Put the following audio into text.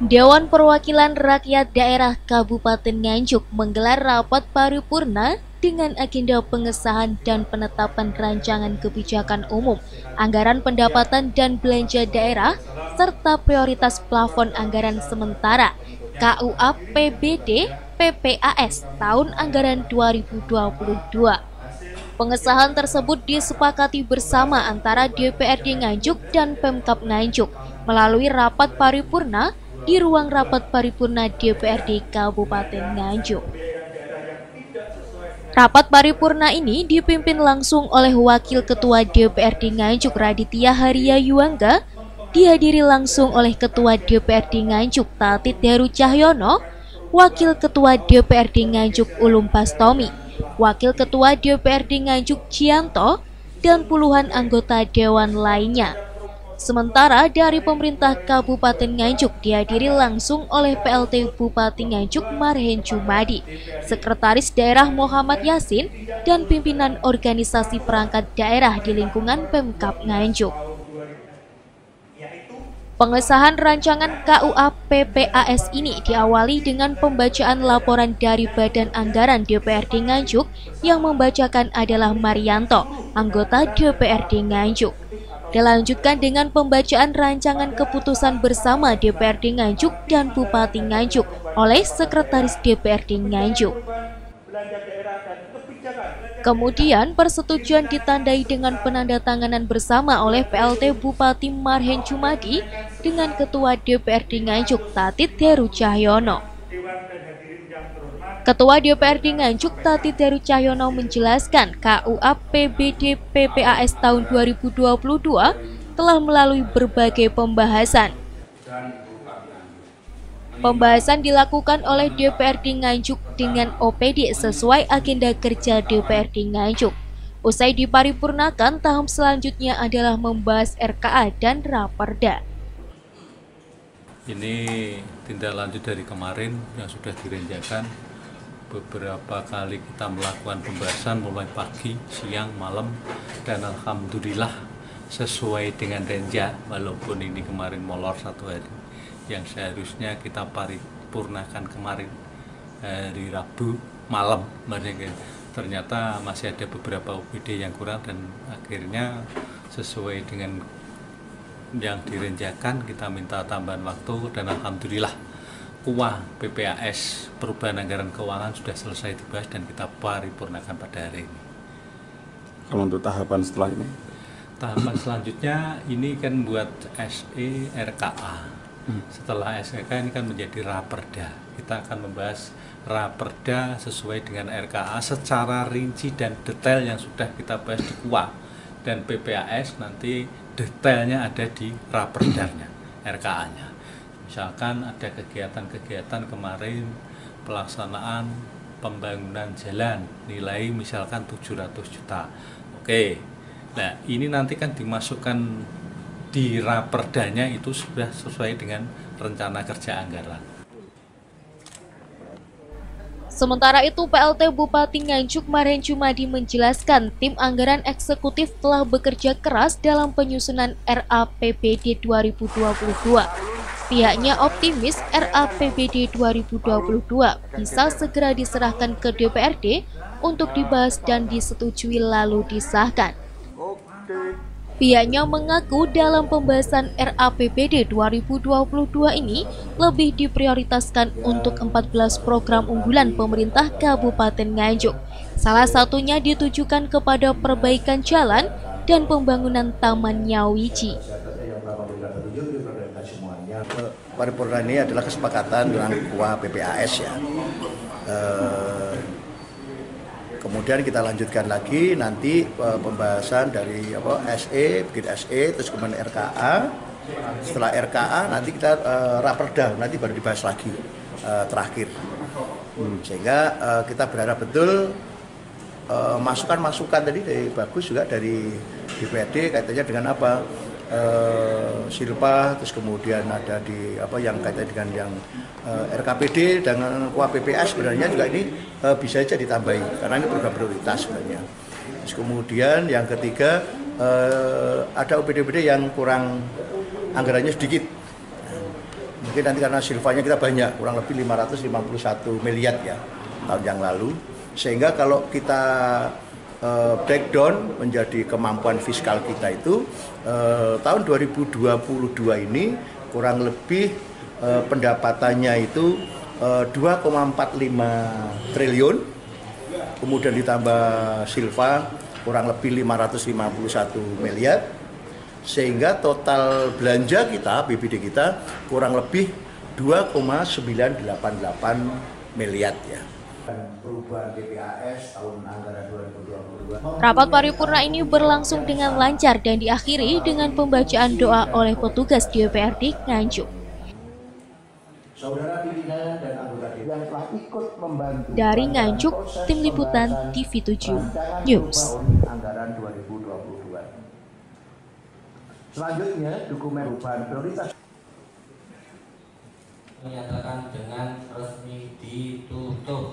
Dewan Perwakilan Rakyat Daerah Kabupaten Nganjuk menggelar rapat paripurna dengan agenda pengesahan dan penetapan rancangan kebijakan umum, anggaran pendapatan dan belanja daerah, serta prioritas plafon anggaran sementara KUA PBD PPAS tahun anggaran 2022. Pengesahan tersebut disepakati bersama antara DPRD Nganjuk dan Pemkab Nganjuk melalui rapat paripurna di ruang rapat paripurna DPRD Kabupaten Nganjuk. Rapat paripurna ini dipimpin langsung oleh Wakil Ketua DPRD Nganjuk Raditya Haria Yuangga, dihadiri langsung oleh Ketua DPRD Nganjuk Tatit Heru Cahyono, Wakil Ketua DPRD Nganjuk Ulum Pastomi, Wakil Ketua DPRD Nganjuk Cianto, dan puluhan anggota dewan lainnya. Sementara dari pemerintah Kabupaten Nganjuk dihadiri langsung oleh PLT Bupati Nganjuk Marhen Jumadi, Sekretaris Daerah Muhammad Yasin, dan pimpinan organisasi perangkat daerah di lingkungan Pemkab Nganjuk. Pengesahan rancangan KUA PPAS ini diawali dengan pembacaan laporan dari Badan Anggaran DPRD Nganjuk yang membacakan adalah Marianto, anggota DPRD Nganjuk. Dilanjutkan dengan pembacaan rancangan keputusan bersama DPRD Nganjuk dan Bupati Nganjuk oleh Sekretaris DPRD Nganjuk. Kemudian persetujuan ditandai dengan penandatanganan bersama oleh PLT Bupati Marhen Jumadi dengan Ketua DPRD Nganjuk Tatit Heru Cahyono. Ketua DPRD Nganjuk Tatit Heru Cahyono menjelaskan KUA PBD PPAS tahun 2022 telah melalui berbagai pembahasan. Pembahasan dilakukan oleh DPRD Nganjuk dengan OPD sesuai agenda kerja DPRD Nganjuk. Usai diparipurnakan, tahap selanjutnya adalah membahas RKA dan Raperda. Ini tindak lanjut dari kemarin yang sudah direnjakan. Beberapa kali kita melakukan pembahasan mulai pagi, siang, malam, dan alhamdulillah sesuai dengan renja, walaupun ini kemarin molor 1 hari yang seharusnya kita paripurnakan kemarin hari Rabu malam, ternyata masih ada beberapa OPD yang kurang dan akhirnya sesuai dengan yang direnjakan kita minta tambahan waktu dan alhamdulillah KUA PPAS perubahan anggaran keuangan sudah selesai dibahas dan kita paripurnakan pada hari ini. Kalau untuk tahapan setelah ini? Tahapan selanjutnya ini kan buat SE RKA. Setelah SEK ini kan menjadi Raperda. Kita akan membahas Raperda sesuai dengan RKA secara rinci dan detail yang sudah kita bahas di KUA. Dan PPAS nanti detailnya ada di Raperdanya, RKA-nya. Misalkan ada kegiatan-kegiatan kemarin pelaksanaan pembangunan jalan nilai misalkan 700 juta. Oke, nah ini nanti kan dimasukkan di Raperdanya itu sudah sesuai dengan rencana kerja anggaran. Sementara itu, PLT Bupati Nganjuk Marhen Jumadi menjelaskan tim anggaran eksekutif telah bekerja keras dalam penyusunan RAPBD 2022. Pihaknya optimis RAPBD 2022 bisa segera diserahkan ke DPRD untuk dibahas dan disetujui lalu disahkan. Pihaknya mengaku dalam pembahasan RAPBD 2022 ini lebih diprioritaskan untuk 14 program unggulan pemerintah Kabupaten Nganjuk. Salah satunya ditujukan kepada perbaikan jalan dan pembangunan Taman Nyawiji. Paripurna ini adalah kesepakatan dengan KUA PPAS ya. Kemudian kita lanjutkan lagi nanti pembahasan dari SE, bikin SE, terus kemudian RKA. Setelah RKA nanti kita Raperda, nanti baru dibahas lagi terakhir. Sehingga kita berharap betul masukan-masukan tadi dari bagus juga dari DPRD kaitannya dengan apa? Silpa, terus kemudian ada di yang kaitannya dengan yang RKPD dengan KUA PPAS sebenarnya juga ini bisa saja ditambahi karena ini program prioritas sebenarnya. Terus kemudian yang ketiga ada OPD-OPD yang kurang anggarannya sedikit. Mungkin nanti karena silvanya kita banyak, kurang lebih 551 miliar ya tahun yang lalu. Sehingga kalau kita breakdown menjadi kemampuan fiskal kita itu tahun 2022 ini kurang lebih pendapatannya itu 2,45 triliun, kemudian ditambah silva kurang lebih 551 miliar, sehingga total belanja kita, BPD kita kurang lebih 2,988 miliar ya. Perubahan DPAS tahun anggaran 2022. Rapat paripurna ini berlangsung dengan lancar dan diakhiri dengan pembacaan doa oleh petugas DPRD Nganjuk. Saudara pimpinan dan anggota DPR yang telah ikut membantu. Dari Nganjuk, Tim Liputan TV7 News. Anggaran 2022. Selanjutnya, dokumen perubahan prioritas menyatakan dengan resmi ditutup.